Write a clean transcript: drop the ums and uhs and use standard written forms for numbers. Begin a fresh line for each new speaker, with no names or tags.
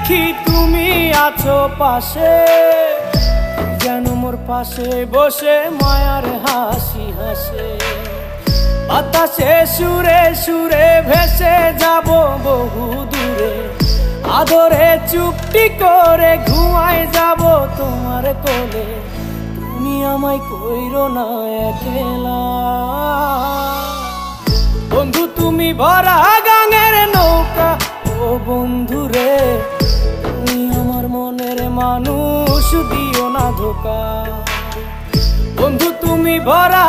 দেখি তুমি আছো পাশে, যেন মোর পাশে বসে মায়ার হাসি হাসে। বাতাসে সুরে সুরে ভেসে যাব বহু দূরে, আদরে চুপটি করে ঘুমায় যাব তোমার কোলে। তুমি আমায় কইরো না একলা বন্ধু, তুমি ভরা গাঙের নৌকা। ও বন্ধু রে, তুমি আমার মনের মানুষ, দিও না ধোকা। বন্ধু তুমি ভরা